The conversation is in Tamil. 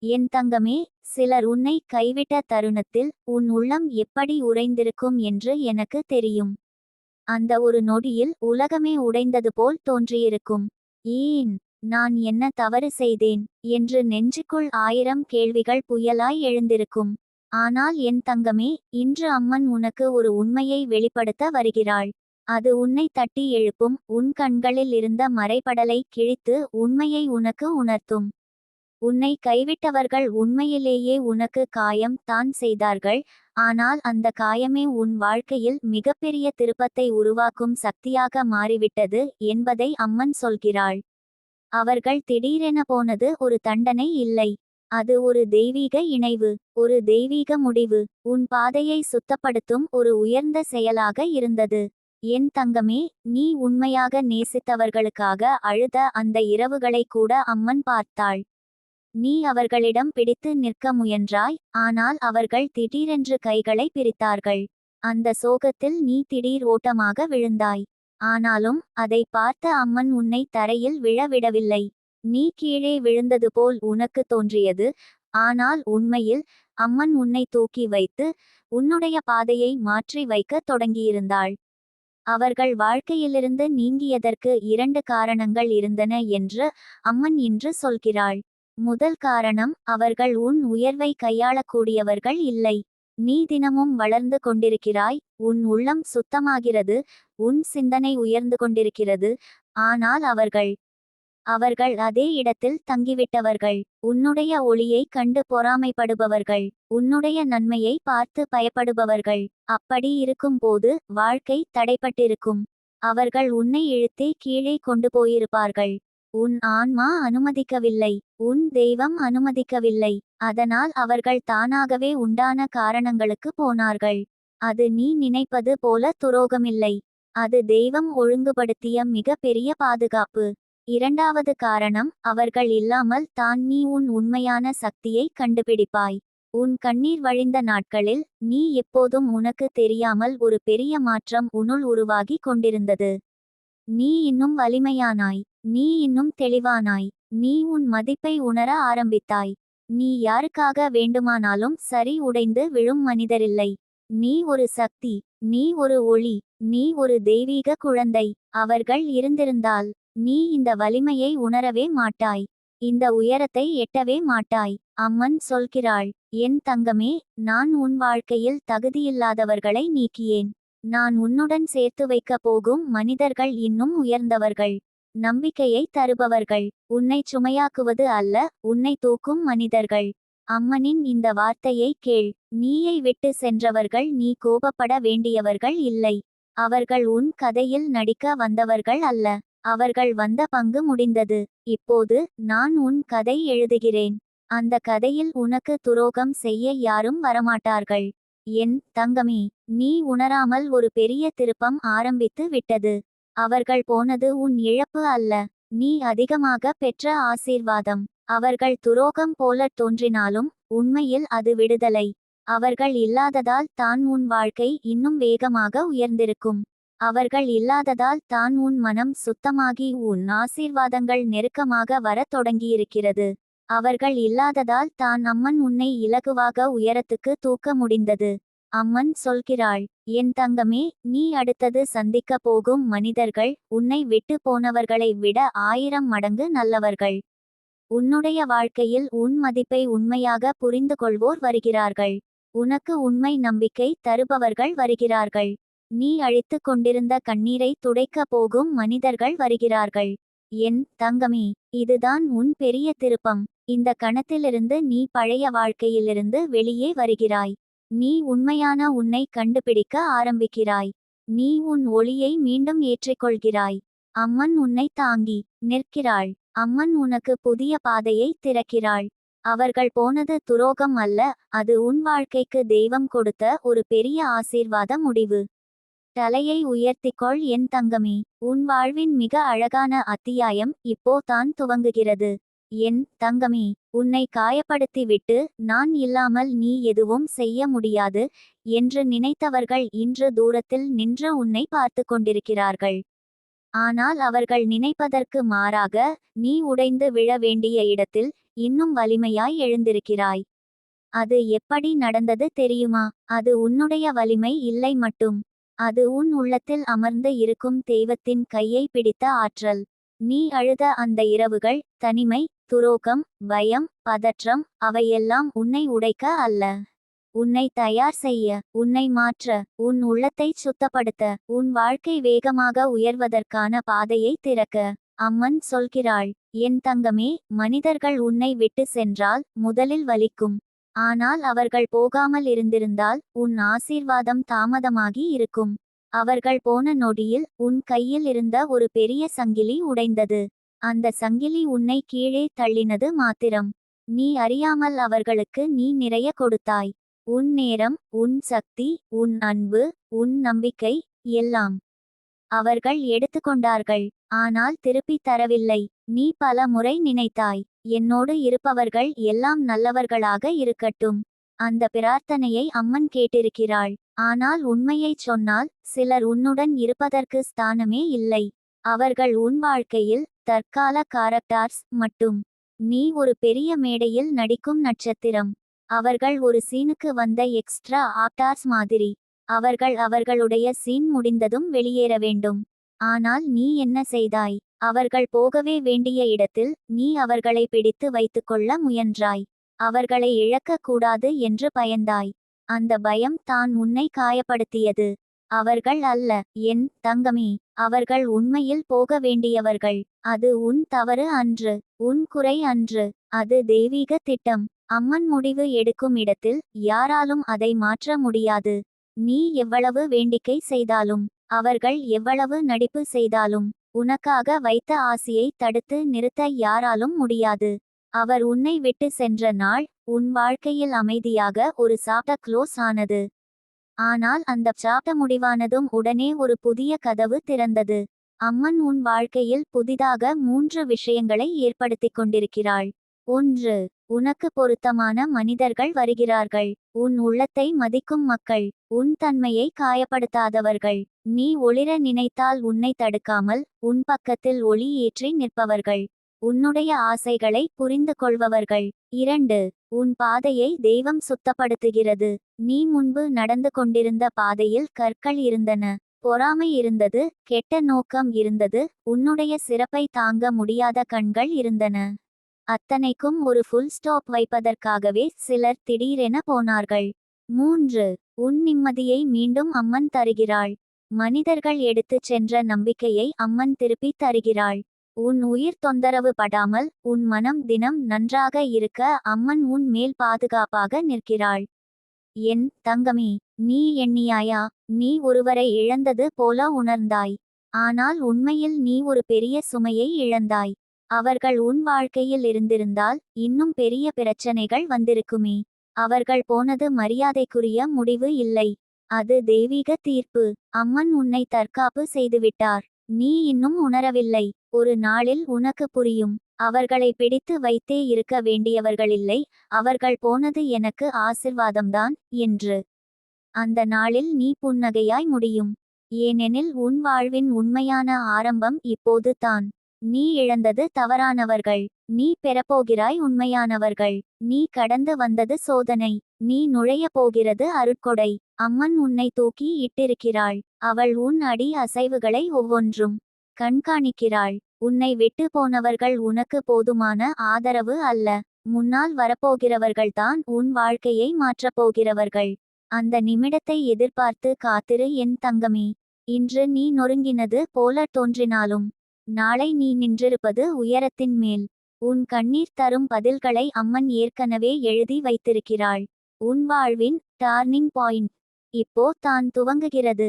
என் தங்கமே, சிலர் உன்னை கைவிட்ட தருணத்தில் உன் உள்ளம் எப்படி உறைந்திருக்கும் என்று எனக்கு தெரியும். அந்த ஒரு நொடியில் உலகமே உடைந்தது போல் தோன்றியிருக்கும். ஏன், நான் என்ன தவறு செய்தேன் என்று நெஞ்சுக்குள் 1000 கேள்விகள் புயலாய் எழுந்திருக்கும். ஆனால் என் தங்கமே, இன்று அம்மன் உனக்கு ஒரு உண்மையை வெளிப்படுத்த வருகிறாள். அது உன்னை தட்டி எழுப்பும், உன் கண்களில் இருந்த மறைபடலை கிழித்து உண்மையை உனக்கு உணர்த்தும். உன்னை கைவிட்டவர்கள் உண்மையிலேயே உனக்கு காயம் தான் செய்தார்கள். ஆனால் அந்த காயமே உன் வாழ்க்கையில் மிகப்பெரிய திருப்பத்தை உருவாக்கும் சக்தியாக மாறிவிட்டது என்பதை அம்மன் சொல்கிறாள். அவர்கள் திடீரென போனது ஒரு தண்டனை இல்லை. அது ஒரு தெய்வீக இணைவு, ஒரு தெய்வீக முடிவு, உன் பாதையை சுத்தப்படுத்தும் ஒரு உயர்ந்த செயலாக இருந்தது. என் தங்கமே, நீ உண்மையாக நேசித்தவர்களுக்காக அழுத அந்த இரவுகளை கூட அம்மன் பார்த்தாள். நீ அவர்களிடம் பிடித்து நிற்க முயன்றாய், ஆனால் அவர்கள் திடீரென்று கைகளை பிரித்தார்கள். அந்த சோகத்தில் நீ திடீர் ஓட்டமாக விழுந்தாய். ஆனாலும் அதை பார்த்த அம்மன் உன்னை தரையில் விழ விடவில்லை. நீ கீழே விழுந்தது போல் உனக்கு தோன்றியது. ஆனால் உண்மையில் அம்மன் உன்னை தூக்கி வைத்து உன்னுடைய பாதையை மாற்றி வைக்க தொடங்கியிருந்தாள். அவர்கள் வாழ்க்கையிலிருந்து நீங்கியதற்கு 2 காரணங்கள் இருந்தன என்று அம்மன் இன்று சொல்கிறாள். முதல் காரணம், அவர்கள் உன் உயர்வை கையாளக்கூடியவர்கள் இல்லை. நீ தினமும் வளர்ந்து கொண்டிருக்கிறாய், உன் உள்ளம் சுத்தமாகிறது, உன் சிந்தனை உயர்ந்து கொண்டிருக்கிறது. ஆனால் அவர்கள் அதே இடத்தில் தங்கிவிட்டவர்கள். உன்னுடைய ஒளியை கண்டு பொறாமைப்படுபவர்கள், உன்னுடைய நன்மையை பார்த்து பயப்படுபவர்கள். அப்படி இருக்கும்போது வாழ்க்கை தடைப்பட்டிருக்கும். அவர்கள் உன்னை இழுத்தே கீழே கொண்டு போயிருப்பார்கள். உன் ஆன்மா அனுமதிக்கவில்லை, உன் தெய்வம் அனுமதிக்கவில்லை. அதனால் அவர்கள் தானாகவே உண்டான காரணங்களுக்கு போனார்கள். அது நீ நினைப்பது போல துரோகமில்லை. அது தெய்வம் ஒழுங்குபடுத்திய மிக பெரிய பாதுகாப்பு. இரண்டாவது காரணம், அவர்கள் இல்லாமல் தான் நீ உன் உண்மையான சக்தியை கண்டுபிடிப்பாய். உன் கண்ணீர் வழிந்த நாட்களில் நீ எப்போதும் உனக்கு தெரியாமல் ஒரு பெரிய மாற்றம் உன்னுள் உருவாகி கொண்டிருந்தது. நீ இன்னும் வலிமையானாய். நீ இன்னும் தெளிவானாய். நீ உன் மதிப்பை உணர ஆரம்பித்தாய். நீ யாருக்காக வேண்டுமானாலும் சரி உடைந்து விழும் மனிதரில்லை. நீ ஒரு சக்தி. நீ ஒரு ஒளி. நீ ஒரு தெய்வீக குழந்தை. அவர்கள் இருந்திருந்தால் நீ இந்த வலிமையை உணரவே மாட்டாய். இந்த உயரத்தை எட்டவே மாட்டாய். அம்மன் சொல்கிறாள், என் தங்கமே, நான் உன் வாழ்க்கையில் தகுதியில்லாதவர்களை நீக்கியேன். நான் உன்னுடன் சேர்த்து வைக்கப் போகும் மனிதர்கள் இன்னும் உயர்ந்தவர்கள். நம்பிக்கையை தருபவர்கள். உன்னை சுமையாக்குவது அல்ல, உன்னை தூக்கும் மனிதர்கள். அம்மனின் இந்த வார்த்தையை கேள். நீயை விட்டு சென்றவர்கள் நீ கோபப்பட வேண்டியவர்கள் இல்லை. அவர்கள் உன் கதையில் நடிக்க வந்தவர்கள் அல்ல. அவர்கள் வந்த பங்கு முடிந்தது. இப்போது நான் உன் கதை எழுதுகிறேன். அந்த கதையில் உனக்கு துரோகம் செய்ய யாரும் வரமாட்டார்கள். என் தங்கமே, நீ உணராமல் ஒரு பெரிய திருப்பம் ஆரம்பித்து விட்டது. அவர்கள் போனது உன் இழப்பு அல்ல, நீ அதிகமாக பெற்ற ஆசீர்வாதம். அவர்கள் துரோகம் போல தோன்றினாலும் உண்மையில் அது விடுதலை. அவர்கள் இல்லாததால் தான் உன் வாழ்க்கை இன்னும் வேகமாக உயர்ந்திருக்கும். அவர்கள் இல்லாததால் தான் உன் மனம் சுத்தமாகி உன் ஆசீர்வாதங்கள் நெருக்கமாக வரத் தொடங்கியிருக்கிறது. அவர்கள் இல்லாததால் தான் அம்மன் உன்னை இலகுவாக உயரத்துக்கு தூக்க முடிந்தது. அம்மன் சொல்கிறாள், என் தங்கமே, நீ அடுத்தது சந்திக்க போகும் மனிதர்கள் உன்னை விட்டு போனவர்களை விட 1000 மடங்கு நல்லவர்கள். உன்னுடைய வாழ்க்கையில் உன் மதிப்பை உண்மையாக புரிந்து கொள்வோர் வருகிறார்கள். உனக்கு உண்மை நம்பிக்கை தருபவர்கள் வருகிறார்கள். நீ அழித்து கொண்டிருந்த கண்ணீரை துடைக்க போகும் மனிதர்கள் வருகிறார்கள். என் தங்கமே, இதுதான் உன் பெரிய திருப்பம். இந்த கணத்திலிருந்து நீ பழைய வாழ்க்கையிலிருந்து வெளியே வருகிறாய். நீ உண்மையான உன்னை கண்டுபிடிக்க ஆரம்பிக்கிறாய். நீ உன் ஒளியை மீண்டும் ஏற்றிக்கொள்கிறாய். அம்மன் உன்னை தாங்கி நிற்கிறாள். அம்மன் உனக்கு புதிய பாதையை திறக்கிறாள். அவர்கள் போனது துரோகம் அல்ல, அது உன் வாழ்க்கைக்கு தெய்வம் கொடுத்த ஒரு பெரிய ஆசீர்வாத முடிவு. தலையை உயர்த்திக்கொள் என் தங்கமே. உன் வாழ்வின் மிக அழகான அத்தியாயம் இப்போ தான் துவங்குகிறது. என் தங்கமே, உன்னை காயப்படுத்திவிட்டு நான் இல்லாமல் நீ எதுவும் செய்ய முடியாது என்று நினைத்தவர்கள் இன்று தூரத்தில் நின்று உன்னை பார்த்து கொண்டிருக்கிறார்கள். ஆனால் அவர்கள் நினைப்பதற்கு மாறாக, நீ உடைந்து விழ வேண்டிய இடத்தில் இன்னும் வலிமையாய் எழுந்திருக்கிறாய். அது எப்படி நடந்தது தெரியுமா? அது உன்னுடைய வலிமை இல்லை மட்டும். அது உன் உள்ளத்தில் அமர்ந்து இருக்கும் தெய்வத்தின் கையை பிடித்த ஆற்றல். நீ அழுத அந்த இரவுகள், தனிமை, துரோகம், பயம், பதற்றம், அவையெல்லாம் உன்னை உடைக்க அல்ல. உன்னை தயார் செய்ய, உன்னை மாற்ற, உன் உள்ளத்தை சுத்தப்படுத்த, உன் வாழ்க்கை வேகமாக உயர்வதற்கான பாதையை திறக்க. அம்மன் சொல்கிறாள், என் தங்கமே, மனிதர்கள் உன்னை விட்டு சென்றால் முதலில் வலிக்கும். ஆனால் அவர்கள் போகாமல் இருந்திருந்தால் உன் ஆசீர்வாதம் தாமதமாகி இருக்கும். அவர்கள் போன நொடியில் உன் கையில் இருந்த ஒரு பெரிய சங்கிலி உடைந்தது. அந்த சங்கிலி உன்னை கீழே தள்ளினது மாத்திரம். நீ அறியாமல் அவர்களுக்கு நீ நிறைய கொடுத்தாய். உன் நேரம், உன் சக்தி, உன் அன்பு, உன் நம்பிக்கை, எல்லாம் அவர்கள் எடுத்துக்கொண்டார்கள். ஆனால் திருப்பி தரவில்லை. நீ பல முறை நினைத்தாய், என்னோடு இருப்பவர்கள் எல்லாம் நல்லவர்களாக இருக்கட்டும். அந்த பிரார்த்தனையை அம்மன் கேட்டிருக்கிறாள். ஆனால் உண்மையைச் சொன்னால், சிலர் உன்னுடன் இருப்பதற்கு ஸ்தானமே இல்லை. அவர்கள் உன் வாழ்க்கையில் தற்கால காரக்டார்ஸ் மட்டும். நீ ஒரு பெரிய மேடையில் நடிக்கும் நட்சத்திரம். அவர்கள் ஒரு சீனுக்கு வந்த எக்ஸ்ட்ரா ஆக்டார்ஸ் மாதிரி. அவர்கள் அவர்களுடைய சீன் முடிந்ததும் வெளியேற வேண்டும். ஆனால் நீ என்ன செய்தாய்? அவர்கள் போகவே வேண்டிய இடத்தில் நீ அவர்களை பிடித்து வைத்துக்கொள்ள முயன்றாய். அவர்களை இழக்கக் கூடாது என்று பயந்தாய். அந்த பயம் தான் உன்னை காயப்படுத்தியது. அவர்கள் அல்ல, என் தங்கமே. அவர்கள் உண்மையில் போக வேண்டியவர்கள். அது உன் தவறு அன்று, உன் குறை அன்று. அது தெய்வீக திட்டம். அம்மன் முடிவு எடுக்கும் இடத்தில் யாராலும் அதை மாற்ற முடியாது. நீ எவ்வளவு வேண்டிக்கை செய்தாலும், அவர்கள் எவ்வளவு நடிப்பு செய்தாலும், உனக்காக வைத்த ஆசையை தடுத்து நிறுத்த யாராலும் முடியாது. அவர் உன்னை விட்டு சென்ற நாள் உன் வாழ்க்கையில் அமைதியாக ஒரு சாப்டர் க்ளோஸ் ஆனது. ஆனால் அந்த சாப்டர் முடிவானதும் உடனே ஒரு புதிய கதவு திறந்தது. அம்மன் உன் வாழ்க்கையில் புதிதாக 3 விஷயங்களை ஏற்படுத்திக் கொண்டிருக்கிறாள். 1. உனக்கு பொருத்தமான மனிதர்கள் வருகிறார்கள். உன் உள்ளத்தை மதிக்கும் மக்கள். உன் தன்மையை காயப்படுத்தாதவர்கள். நீ ஒளிர நினைத்தால் உன்னை தடுக்காமல் உன் பக்கத்தில் ஒளி ஏற்றி நிற்பவர்கள். உன்னுடைய ஆசைகளை புரிந்து கொள்பவர்கள். 2. உன் பாதையை தெய்வம் சுத்தப்படுத்துகிறது. நீ முன்பு நடந்து கொண்டிருந்த பாதையில் கற்கள் இருந்தன. பொறாமை இருந்தது, கெட்ட நோக்கம் இருந்தது, உன்னுடைய சிறப்பை தாங்க முடியாத கண்கள் இருந்தன. அத்தனைக்கும் ஒரு ஃபுல் ஸ்டாப் வைப்பதற்காகவே சிலர் திடீரென போனார்கள். 3. உன் நிம்மதியை மீண்டும் அம்மன் தருகிறாள். மனிதர்கள் எடுத்துச் சென்ற நம்பிக்கையை அம்மன் திருப்பி தருகிறாள். உன் உயிர் தொந்தரவு படாமல் உன் மனம் தினம் நன்றாக இருக்க அம்மன் உன் மேல் பாதுகாப்பாக நிற்கிறாள். என் தங்கமே, நீ எண்ணியாயா? நீ ஒருவரை இழந்தது போல உணர்ந்தாய். ஆனால் உண்மையில் நீ ஒரு பெரிய சுமையை இழந்தாய். அவர்கள் உன் வாழ்க்கையில் இருந்திருந்தால் இன்னும் பெரிய பிரச்சனைகள் வந்திருக்குமே. அவர்கள் போனது மரியாதைக்குரிய முடிவு இல்லை. அது தெய்வீக தீர்ப்பு. அம்மன் உன்னை தற்காப்பு செய்துவிட்டார். நீ இன்னும் உணரவில்லை. ஒரு நாளில் உனக்கு புரியும். அவர்களை பிடித்து வைத்தே இருக்க வேண்டியவர்களில்லை. அவர்கள் போனது எனக்கு ஆசிர்வாதம்தான் என்று. அந்த நாளில் நீ புன்னகையாய் முடியும். ஏனெனில் உன் வாழ்வின் உண்மையான ஆரம்பம் இப்போது தான். நீ இழந்தது தவறானவர்கள். நீ பெறப்போகிறாய் உண்மையானவர்கள். நீ கடந்து வந்தது சோதனை. நீ நுழைய போகிறது அருட்கொடை. அம்மன் உன்னை தூக்கி இட்டிருக்கிறாள். அவள் உன் அடி அசைவுகளை ஒவ்வொன்றும் கண்காணிக்கிறாள். உன்னை விட்டு போனவர்கள் உனக்கு போதுமான ஆதரவு அல்ல. முன்னால் வரப்போகிறவர்கள்தான் உன் வாழ்க்கையை மாற்றப்போகிறவர்கள். அந்த நிமிடத்தை எதிர்பார்த்து காத்திரு என் தங்கமே. இன்று நீ நொறுங்கினது போல தோன்றினாலும் நாளை நீ நின்றிருப்பது உயரத்தின் மேல். உன் கண்ணீர் தரும் பதில்களை அம்மன் ஏற்கனவே எழுதி வைத்திருக்கிறாள். உன் வாழ்வின் டர்னிங் பாயிண்ட் இப்போ தான் துவங்குகிறது.